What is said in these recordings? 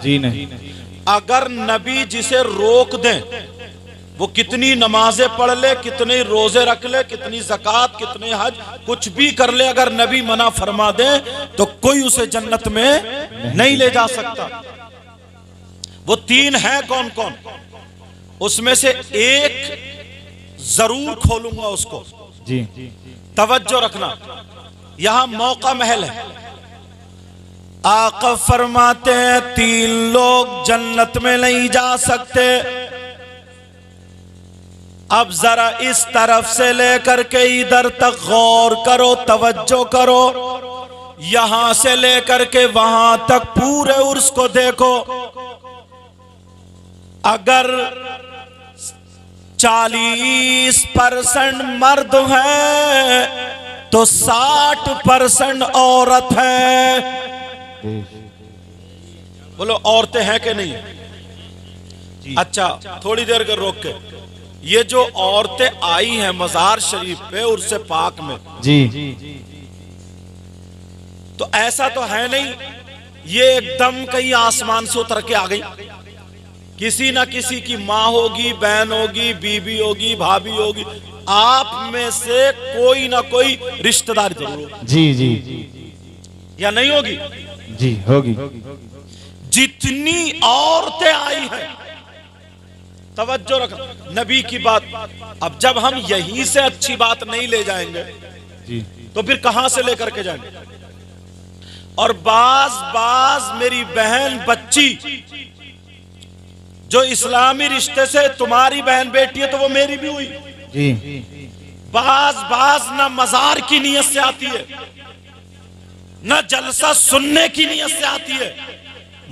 जी नहीं। अगर नबी जिसे रोक दें, वो कितनी नमाजें पढ़ ले, कितने रोजे रख ले, कितनी ज़कात, कितने हज, कुछ भी कर ले, अगर नबी मना फरमा दे तो कोई उसे जन्नत में नहीं ले जा सकता। वो तीन है कौन कौन? उसमें से एक जरूर खोलूंगा उसको जी। तवज्जो रखना, यहां मौका महल है। आका फरमाते हैं तीन लोग जन्नत में नहीं जा सकते। अब जरा इस तरफ से लेकर के इधर तक गौर करो, तवज्जो करो, यहां से लेकर के वहां तक पूरे उर्स को देखो। अगर 40% मर्द है तो 60% औरत है। बोलो औरतें हैं कि नहीं? अच्छा थोड़ी देर के रोक के, ये जो औरतें आई हैं मज़ार शरीफ पे उर्से पाक में जी, तो ऐसा तो है नहीं ये एकदम कहीं आसमान से उतर के आ गई। किसी ना किसी की माँ होगी, बहन होगी, बीबी होगी, भाभी होगी, आप में से कोई ना कोई रिश्तेदार जरूर होगी। जी जी या नहीं होगी? जी होगी। जितनी औरतें आई हैं, तवज्जो रख नबी की बात। अब जब हम यहीं से अच्छी बात नहीं ले जाएंगे जी, तो फिर कहां से लेकर के जाएंगे? और बाज मेरी बहन बच्ची जो इस्लामी रिश्ते से तुम्हारी बहन बेटी है तो वो मेरी भी हुई। जी बाज ना मजार की नीयत से आती है, ना जलसा सुनने की नीयत से आती है,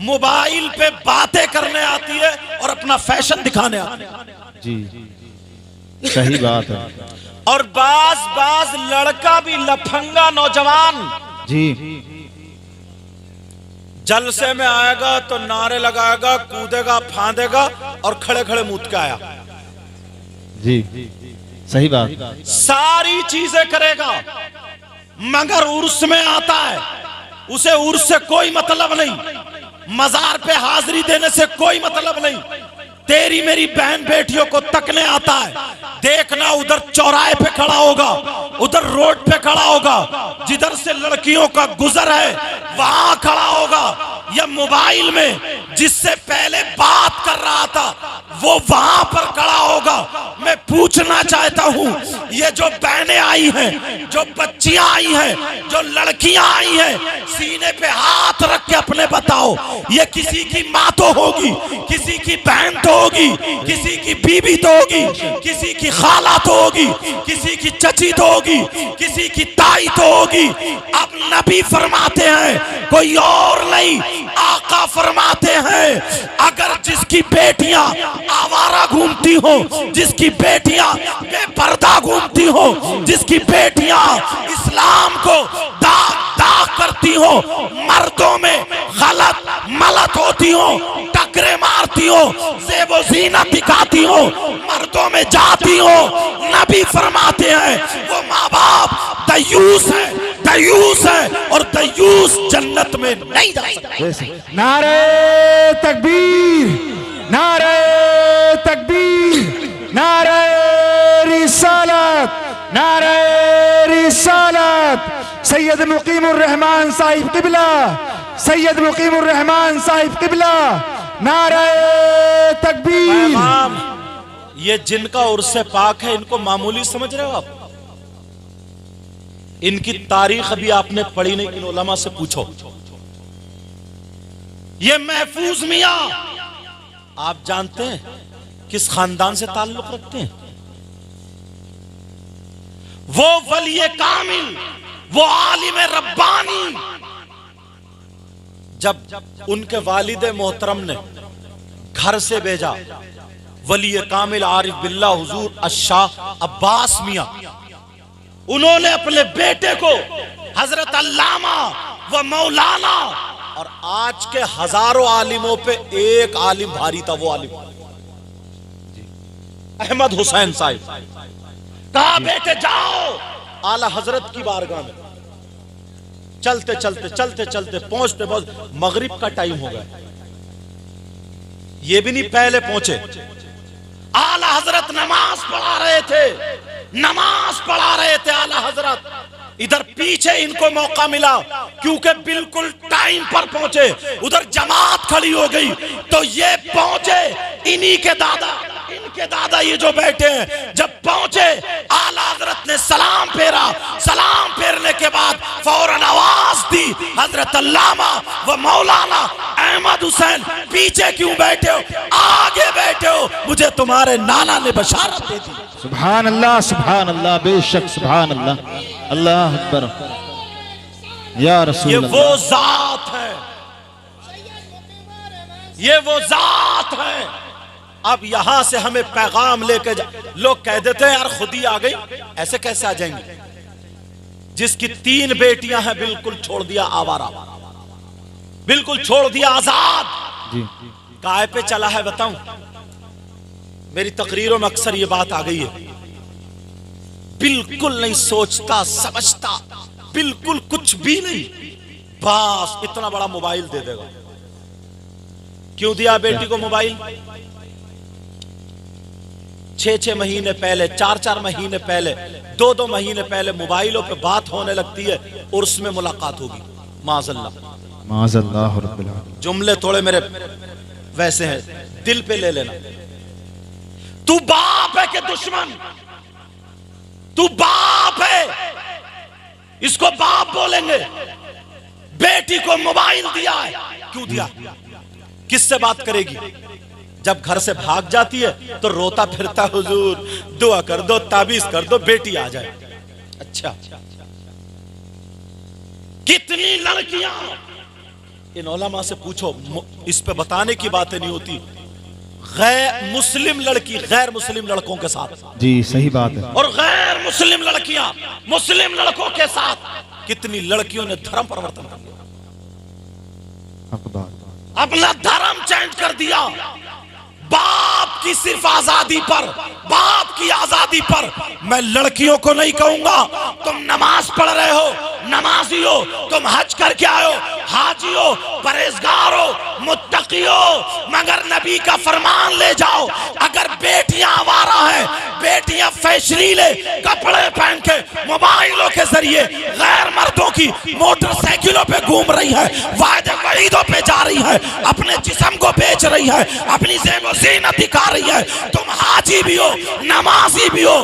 मोबाइल पे बातें करने आती है और अपना फैशन दिखाने आती है। जी सही बात है। और बाज लड़का भी लफंगा नौजवान जी जलसे में आएगा तो नारे लगाएगा, कूदेगा, फांदेगा और खड़े खड़े मुंह के आया। जी सही बात। सारी चीजें करेगा मगर उर्स में आता है, उसे उर्स से कोई मतलब नहीं, मजार पे हाजिरी देने से कोई मतलब नहीं। तेरी मेरी बहन बेटियों को तकने आता है, देखना उधर चौराहे पे खड़ा होगा, उधर रोड पे खड़ा होगा, जिधर से लड़कियों का गुजर है वहां खड़ा होगा, या मोबाइल में जिससे पहले बात कर रहा था वो वहां पर खड़ा होगा। मैं पूछना चाहता हूं, ये जो बहनें आई हैं, जो बच्चियां आई हैं, जो लड़कियां आई हैं, सीने पे हाथ रख के अपने बताओ, ये किसी की माँ तो होगी, किसी की बहन तो होगी, किसी की बीबी तो होगी, किसी की खाला तो होगी, किसी की चची तो होगी, किसी की ताई तो होगी। अब नबी फरमाते हैं कोई और नहीं, आका फरमाते हैं अगर जिसकी बेटियां आवारा घूमती हो, जिसकी बेटियां बेपर्दा घूमती हो, जिसकी बेटियां इस्लाम को दाग दाग करती हो, मर्दों में गलत मलत होती हो, टकरे मारती हो, ज़ेबो ज़ीनत दिखाती हो, मर्दों में जाती हो, नबी फरमाते हैं वो माँ बाप दयूस है, दयूस है, और दयूस जन्नत में नहीं जा सकता। नारे तकबीर, नारे तकबीर, नारे रिसालत, नारे रिसालत। सैयद मुकीमुर रहमान साहिब किबला, सैयद मुकीमुर रहमान साहिब किबला, नारे तकबीर। ये जिनका उर्से पाक है इनको मामूली समझ रहे हो आप? इनकी तारीख अभी आपने पढ़ी नहीं, इन उलमा से पूछो। ये महफूज मियां आप जानते हैं किस खानदान से ताल्लुक रखते हैं? वो वली कामिल, वो आलिम रब्बानी। जब उनके वालिद मोहतरम ने घर से भेजा वली कामिल आरिफ बिल्ला हुजूर अशाह अब्बास मियां, उन्होंने अपने बेटे को हजरत अल्लामा व मौलाना, और आज के हजारों आलिमों पे एक आलिम भारी था, वो आलिम अहमद हुसैन साहिब, कहा बेटे जाओ आला हजरत की बारगाह में। चलते चलते चलते चलते पहुंचते पहुंचते मगरिब का टाइम हो गया। ये भी नहीं पहले पहुंचे। आला हजरत नमाज पढ़ा रहे थे, नमाज पढ़ा रहे थे आला हजरत। इधर पीछे इनको मौका मिला क्योंकि बिल्कुल टाइम पर पहुंचे। उधर जमात खड़ी हो गई तो ये पहुंचे। इन्हीं के दादा, इनके दादा ये जो बैठे हैं, जब पहुंचे आला हजरत ने सलाम फेरा। सलाम फेरने के बाद फौरन आवाज दी, हजरत अल्लामा व मौलाना अहमद हुसैन पीछे क्यों बैठे हो, आगे बैठे हो, मुझे तुम्हारे नाना ने बशारत दे दी। सुभान अल्लाह, बेशक सुभान अल्लाह, अल्लाह अकबर या रसूल ये अल्लाह। वो जात है, ये वो जात है। अब यहां से हमें पैगाम लेके लोग कह देते हैं यार खुद ही आ गई, ऐसे कैसे आ जाएंगे? जिसकी 3 बेटियां हैं बिल्कुल छोड़ दिया आवारा, बिल्कुल छोड़ दिया आजाद। जी काय पे चला है बताऊं? मेरी तकरीरों में अक्सर ये बात आ गई है, बिल्कुल नहीं सोचता समझता, बिल्कुल कुछ भी नहीं, बस इतना बड़ा मोबाइल दे देगा। क्यों दिया बेटी को मोबाइल? 6-6 महीने पहले, 4-4 महीने पहले, 2-2 महीने पहले मोबाइलों पे बात होने लगती है और उसमें मुलाकात होगी। माज़अल्लाह रब्बिल आलमीन। जुमले थोड़े मेरे वैसे हैं, दिल पे ले लेना। तू बाप है कि दुश्मन? तू बाप है, इसको बाप बोलेंगे। बेटी को मोबाइल दिया है, क्यों दिया? किससे बात करेगी? जब घर से भाग जाती है तो रोता फिरता, हुजूर दुआ कर दो, ताबीज कर दो, बेटी आ जाए। अच्छा, कितनी लड़कियां, इन उलमा से पूछो, इस पे बताने की बातें नहीं होती। गैर मुस्लिम लड़की गैर मुस्लिम लड़कों के साथ, जी सही बात है, और गैर मुस्लिम लड़कियां मुस्लिम लड़कों के साथ। कितनी लड़कियों ने धर्म परिवर्तन कर लिया, अपना धर्म चेंज कर दिया। बाप की सिर्फ आजादी पर, बाप की आजादी पर। मैं लड़कियों को नहीं कहूंगा तुम नमाज पढ़ रहे हो, नमाजी हो, तुम हज करके आए हो, हाजी हो, परहेजगार हो, मुत्तकी हो, मगर नबी का फरमान ले जाओ। अगर बेटियां आवारा हैं, बेटियां फैशनीले कपड़े पहन के मोबाइलों के जरिए गैर मर्दों की मोटरसाइकिलों पे घूम रही है, वायदे वईदों पे जा रही है, अपने जिस्म को बेच रही है, अपनी ज़ीनत दिखा रही है, तुम हाजी भी हो, नमाजी भी हो।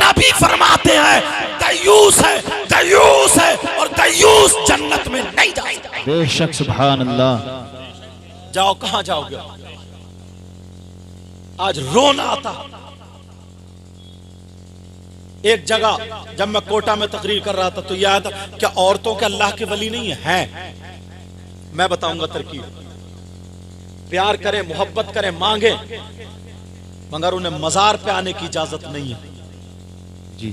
नबी फरमाते हैं दयूस है, दयूस है, और दयूस जन्नत में नहीं जाएगा। बेशक सुभान अल्लाह। जाओ, कहां जाओगे? आज रोना आता। एक जगह जब मैं कोटा में तकरीर कर रहा था तो यह था, क्या औरतों के अल्लाह के वली नहीं है? मैं बताऊंगा तरकीब। प्यार करें, मोहब्बत करें, मांगे, मगर उन्हें मजार पे आने की इजाजत नहीं है जी।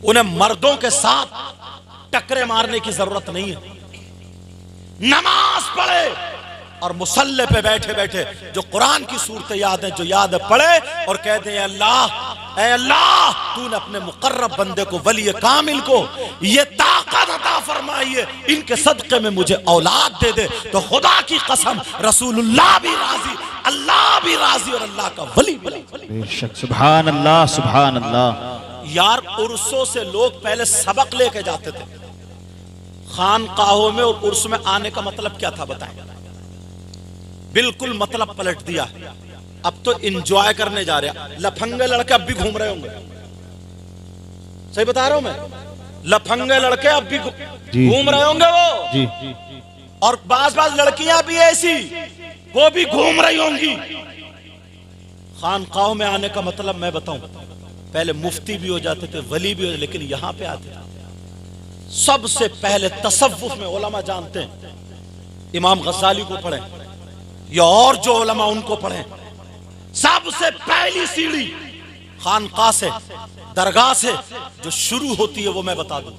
उन्हें मर्दों के साथ टकरे मारने की जरूरत नहीं है। नमाज पढ़े और मुसल्ले पे बैठे बैठे जो कुरान की सूरतें याद है, जो याद है, पढ़े और कहते हैं अल्लाह, ऐ अल्लाह, तूने अपने मुकर्रब बंदे को, वली कामिल को ये ताकत अता फरमाई है, इनके सदक़े में मुझे औलाद दे दे। तो खुदा की कसम, रसूलुल्लाह भी राजी, अल्लाह भी राजी, और अल्लाह का वली वली बेशक सुभान अल्लाह, सुभान अल्लाह। यार उर्सों से लोग पहले सबक लेके जाते थे, खानकाहों में और उर्स में आने का मतलब क्या था बताएं? बिल्कुल मतलब पलट दिया। अब तो एंजॉय करने जा रहे हैं। लफंगे लड़के अब भी घूम रहे होंगे, सही बता रहा हूं मैं, लफंगे लड़के अब भी घूम रहे होंगे वो जी। और बाज लड़कियां भी ऐसी, वो भी घूम रही होंगी। खानकाहों में आने का मतलब मैं बताऊं, पहले मुफ्ती भी हो जाते थे, वली भी हो, लेकिन यहां पे आते थे सबसे पहले तसव्वुफ में उलमा जानते हैं, इमाम गज़ाली को पढ़ें या और जो उलमा उनको पढ़ें, सबसे पहली सीढ़ी खानकाह से, दरगाह से जो शुरू होती है वो मैं बता दूं,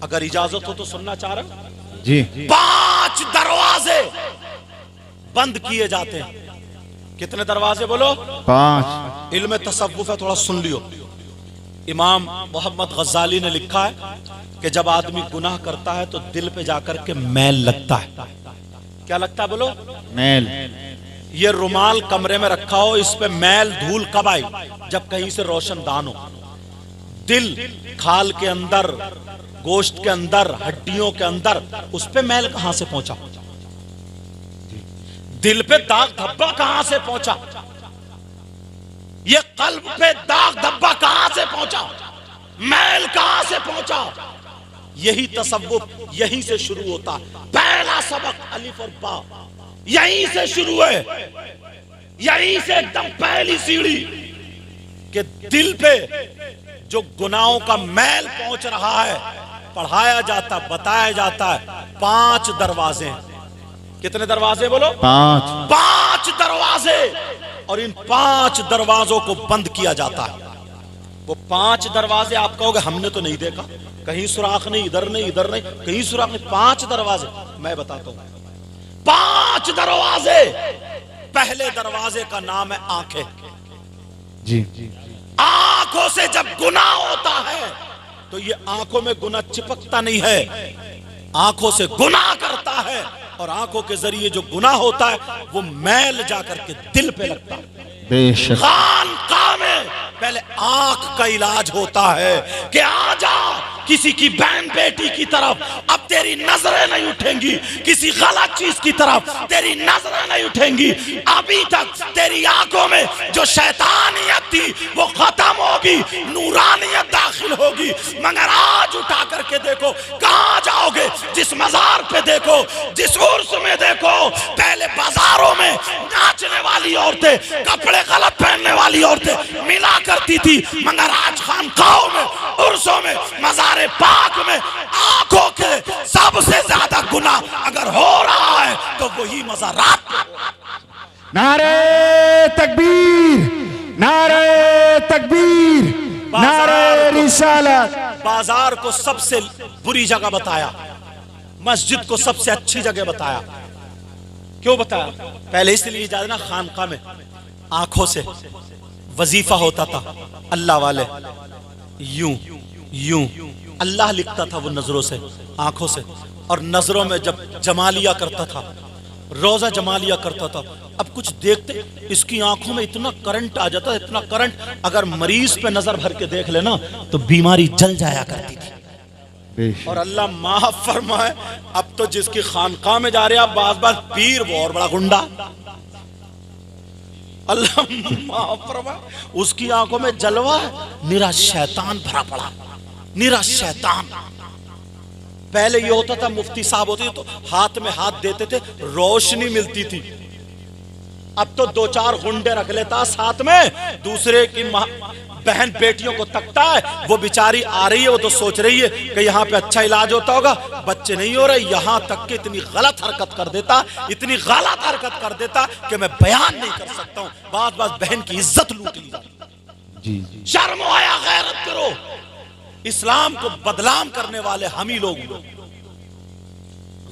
अगर इजाजत हो तो सुनना चाह रहे हो जी। 5 दरवाजे बंद किए जाते हैं। कितने दरवाजे बोलो? 5। इल्म तसव्वुफ है, थोड़ा सुन लियो। इमाम मोहम्मद गज़ाली ने लिखा है कि जब आदमी गुनाह करता है तो दिल पे जाकर के मैल लगता है। क्या लगता है बोलो? मैल। ये रुमाल कमरे में रखा हो, इस पे मैल धूल कब आई? जब कहीं से रोशनदान हो। दिल खाल के अंदर, गोश्त के अंदर, हड्डियों के अंदर, उस पे मैल कहां से पहुंचा? दिल पे दाग धब्बा कहां से पहुंचा? ये कल्ब पे दाग धब्बा कहां से पहुंचा? मैल कहां से पहुंचा? यही तसव्वुफ यहीं से शुरू होता। पहला सबक अलिफ और बा यहीं से शुरू है, यहीं से एकदम पहली सीढ़ी कि दिल पे जो गुनाहों का मैल पहुंच रहा है, पढ़ाया जाता, बताया जाता है। 5 दरवाजे। कितने दरवाजे बोलो? 5। 5 दरवाजे, और इन 5 दरवाजों को बंद किया जाता है। वो 5 दरवाजे आप कहोगे हमने तो नहीं देखा, कहीं सुराख नहीं, इधर नहीं, इधर नहीं, कहीं सुराख नहीं। 5 दरवाजे मैं बताता हूं। 5 दरवाजे। पहले दरवाजे का नाम है आंखें। जी। आंखों से जब गुनाह होता है तो ये आंखों में गुनाह चिपकता नहीं है, आंखों से गुनाह करता है, और आंखों के जरिए जो गुनाह होता है वो मैल जाकर के दिल पे लगता है। बेशक। खानकाह में पहले आंख का इलाज होता है कि आ जा किसी की बहन बेटी की तरफ, अब तेरी नजरें नहीं उठेंगी, किसी गलत चीज की तरफ तेरी नजरें नहीं उठेंगी। अभी तक तेरी आंखों में जो शैतानियत थी वो खत्म होगी, नूरानियत दाखिल होगी। मगर आज उठा करके देखो, कहां जाओगे? जिस मजार पे देखो, जिस उर्स में देखो, पहले बाजारों में नाचने वाली औरतें, कपड़े गलत पहनने वाली औरतें मिला करती थी, मगर आज खानकाहों में, उर्सों में, मजार पाक में आंखों के सबसे ज्यादा गुनाह अगर हो रहा है तो वही मज़ारात पे। नारे तकबीर, नारे तकबीर, नारे रिसालत। बाजार को सबसे बुरी जगह बताया, मस्जिद को सबसे अच्छी जगह बताया। क्यों बताया? पहले इसलिए जाते ना, खानका में आंखों से वजीफा होता था, अल्लाह वाले यूं यूं अल्लाह लिखता था वो नजरों से, आंखों से, और नजरों में जब जमालिया करता था, रोजा जमालिया करता था। अब कुछ देखते इसकी आंखों में इतना करंट आ जाता, इतना करंट, अगर मरीज पे नजर भर के देख लेना तो बीमारी जल जाया करती थी। और अल्लाह माफ फरमाए, अब तो जिसकी खानकाह में जा रहे आप, बाज बाज पीर वो और बड़ा गुंडा, अल्लाह माफ फरमाए, उसकी आंखों में जलवा है, निरा शैतान भरा पड़ा, निरा शैतान। पहले ये होता था, मुफ्ती साहब होते तो हाथ में हाथ देते थे, रोशनी मिलती थी। अब तो 2-4 गुंडे रख लेता साथ में, दूसरे की बहन बेटियों को तकता है। वो बेचारी आ रही है, वो तो सोच रही है कि यहाँ पे अच्छा इलाज होता होगा, बच्चे नहीं हो रहे, यहाँ तक कि इतनी गलत हरकत कर देता, इतनी गलत हरकत कर देता कि मैं बयान नहीं कर सकता हूँ। बात बात बहन की इज्जत लूट ली जाती। शर्म आया, गैरत करो। इस्लाम को बदनाम करने वाले हम ही लोग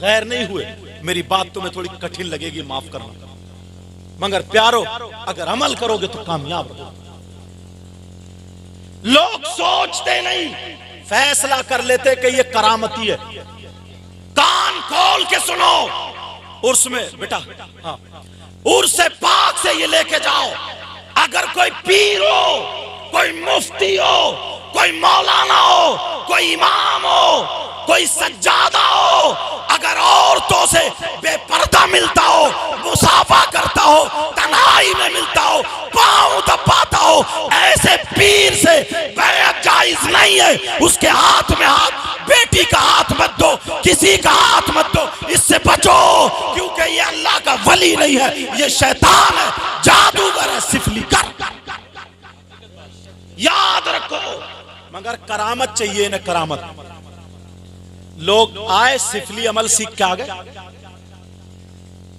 गैर नहीं हुए। मेरी बात तुम्हें थोड़ी कठिन लगेगी, माफ करना, मगर प्यारो अगर अमल करोगे तो कामयाब हो। लोग सोचते नहीं, फैसला कर लेते कि ये करामती है। कान खोल के सुनो। उर्स में बेटा, हाँ, उर्स से पाक से ये लेके जाओ। अगर कोई पीर हो, कोई मुफ्ती हो, कोई मौलाना हो, कोई इमाम हो, कोई सज्जादा हो, अगर औरतों से बेपर्दा मिलता हो, मुसाफा करता हो, तन्हाई में मिलता हो, पांव दबाता हो, ऐसे पीर से बैत जायज नहीं है। उसके हाथ में हाथ, बेटी का हाथ मत दो, किसी का हाथ मत दो, इससे बचो, क्योंकि ये अल्लाह का वली नहीं है, ये शैतान है, जादूगर है, सिफलीकर। याद रखो, मगर करामत चाहिए ना, करामत। लोग आए, सिफली अमल सीख के आ गए,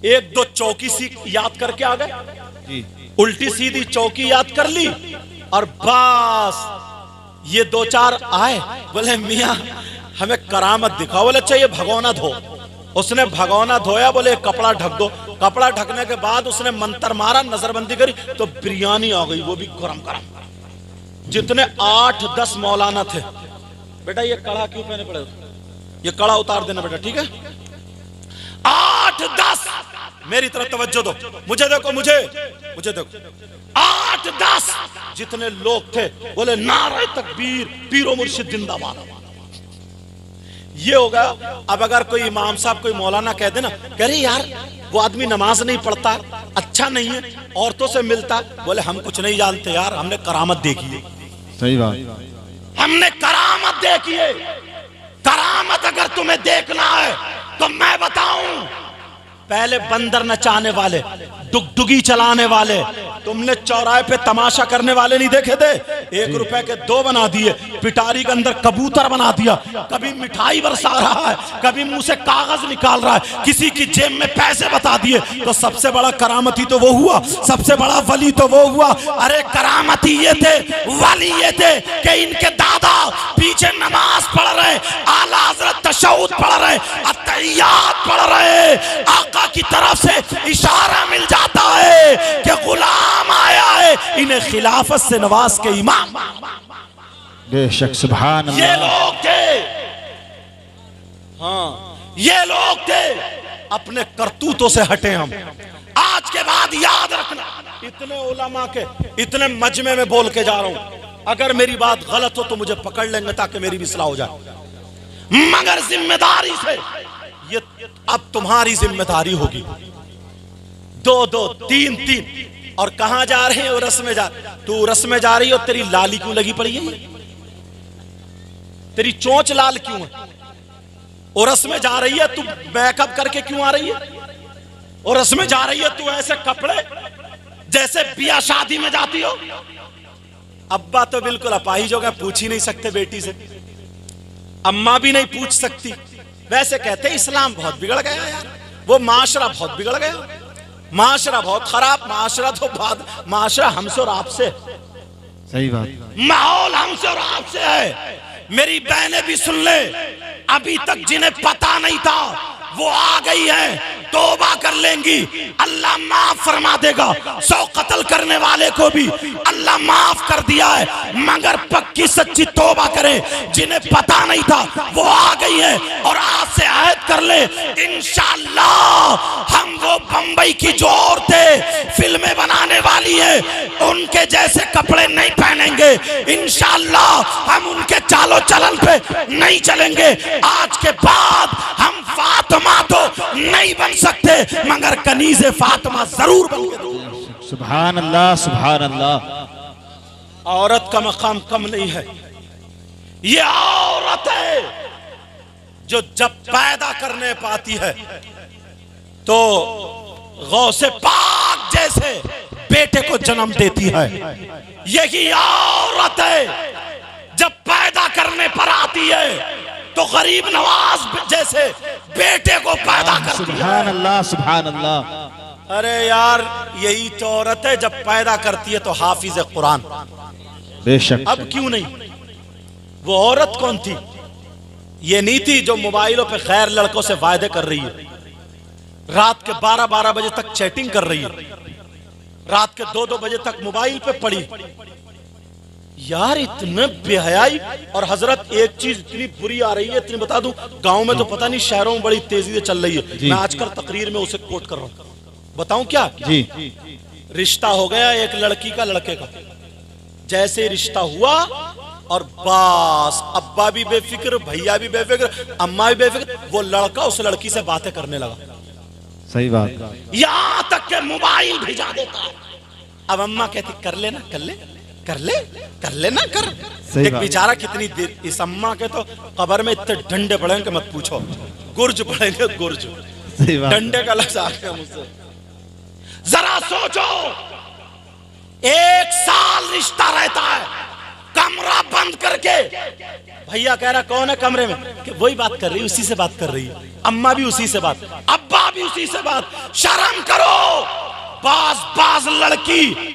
1-2 चौकी सीख याद करके आ गए, उल्टी सीधी चौकी याद कर ली, और बस ये 2-4 आए, बोले मियां हमें करामत दिखाओ। बोले चाहिए भगोना धो। उसने भगोना धोया, बोले कपड़ा ढक दो। कपड़ा ढकने के बाद उसने मंत्र मारा, नजरबंदी करी तो बिरयानी आ गई, वो भी गरम गरम। जितने 8-10 मौलाना थे, बेटा ये कड़ा क्यों पहने पड़े, ये कड़ा उतार देना बेटा, ठीक है। 8-10 मेरी तरफ तवज्जो दो, मुझे देखो, मुझे देखो। 8-10 जितने लोग थे बोले नारे तकबीर, पीरो मुर्शिद जिंदाबाद। ये होगा। अब अगर कोई इमाम साहब, कोई मौलाना कह देना, कह रहे यार वो आदमी नमाज नहीं पढ़ता, अच्छा नहीं है, औरतों से मिलता, बोले हम कुछ नहीं जानते यार, हमने करामत देखी है। सही बात, हमने करामत देखी है। करामत अगर तुम्हें देखना है तो मैं बताऊं, पहले बंदर नचाने वाले, डुगडुगी चलाने वाले, तुमने चौराहे पे तमाशा करने वाले नहीं देखे थे? 1 रुपए के 2 बना दिए, पिटारी के अंदर कबूतर बना दिया, कभी मिठाई बरसा रहा है, कभी मुंह से कागज निकाल रहा है, किसी की जेब में पैसे बता दिए। तो सबसे बड़ा करामती तो वो हुआ, सबसे बड़ा वली तो वो हुआ। अरे करामती ये थे, वली ये थे कि इनके दादा पीछे नमाज पढ़ रहे, आला हजरत तशहुद पढ़ रहे, अत्तहियात पढ़ रहे, आका की तरफ से इशारा मिल जाता है कि गुलाम आया है, इन्हें खिलाफत से नवाज के इमाम। बेशक, सुभान ये अल्लाह। लोग थे, हाँ ये लोग थे। अपने करतूतों से हटे हम। आज के बाद याद रखना, इतने उलमा के इतने मजमे में बोल के जा रहा हूं, अगर मेरी बात गलत हो तो मुझे पकड़ लेंगे ताकि मेरी भी इस्लाह हो जाए, मगर जिम्मेदारी से। ये अब तुम्हारी जिम्मेदारी होगी। 2-2, 3-3। और कहां जा रहे हैं? उरस में जा। तू उरस में जा रही हो, तेरी लाली क्यों लगी पड़ी है? तेरी चोंच लाल क्यों है? उरस में जा रही है, तू मेकअप करके क्यों आ रही है? उरस में जा रही है, तू ऐसे कपड़े जैसे बिया शादी में जाती हो। अब्बा तो बिल्कुल अपाहिज हो गया, पूछ ही नहीं सकते बेटी से, अम्मा भी नहीं पूछ सकती। वैसे कहते इस्लाम बहुत बिगड़ गया यार, वो माशरा बहुत बिगड़ गया, माशरा बहुत खराब, माशरा तो बाद, माशरा हमसे और आपसे। सही बात, माहौल हमसे और आपसे है। मेरी बहनें भी सुन ले, अभी तक जिन्हें पता नहीं था वो आ गई है, तौबा कर लेंगी, अल्लाह माफ फरमा देगा। 100 कत्ल करने वाले को भी अल्लाह माफ कर दिया है, मगर पक्की सच्ची तौबा करें। जिन्हें पता नहीं था वो आ गई है, और आज से अहद कर ले, इंशाअल्लाह हम वो बंबई की जो औरतें फिल्में बनाने वाली है उनके जैसे कपड़े नहीं पहनेंगे। इंशाअल्लाह हम उनके चालो चलन पे नहीं चलेंगे। आज के बाद हम फातिमा तो नहीं बन सकते, मगर कनीज़े फातिमा जरूर बन। सुभान अल्लाह, सुभान अल्लाह। औरत का मकाम कम नहीं है। ये औरत है जो जब पैदा करने पाती है तो गौसे पाक जैसे बेटे को जन्म देती है। यही औरत है जब पैदा करने पर आती है तो गरीब नवाज जैसे बेटे को पैदा करती है। सुभान अल्लाह, सुभान अल्लाह। अरे यार यही तो औरत है जब पैदा करती है तो हाफिज कुरान। बेशक। अब क्यों नहीं? वो औरत कौन थी? ये नहीं थी जो मोबाइलों पे गैर लड़कों से वायदे कर रही है, रात के 12-12 बजे तक चैटिंग कर रही है, रात के 2-2 बजे तक मोबाइल पे पड़ी। यार इतने बेहयाई। और हजरत एक चीज इतनी बुरी आ रही है, इतनी बता दूं, गांव में तो पता नहीं, शहरों में बड़ी तेजी से चल रही है। मैं आजकल तकरीर में उसे कोट कर रहा हूं, बताऊं क्या? जी। रिश्ता हो गया एक लड़की का लड़के का, जैसे रिश्ता हुआ और बस अब्बा भी बेफिक्र, भैया भी बेफिक्र, अम्मा भी बेफिक्र, वो लड़का उस लड़की से बातें करने लगा। सही बात। यहां तक के मोबाइल भिजा देता है। अब अम्मा कहती कर लेना, कर ले, कर ले, कर लेना, कर। एक बेचारा कितनी देर, इस अम्मा के तो कब्र में इतने डंडे पड़ेंगे मत पूछो, गुर्ज पड़ेंगे, गुर्ज। डंडे का लफ्ज आ गया मुझसे। जरा सोचो, 1 साल रिश्ता रहता है, कमरा बंद करके, भैया कह रहा कौन है कमरे में, कि वही बात कर रही है, उसी से बात कर रही है, अम्मा भी उसी से बात, अब्बा भी उसी से बात। शर्म करो। बाज लड़की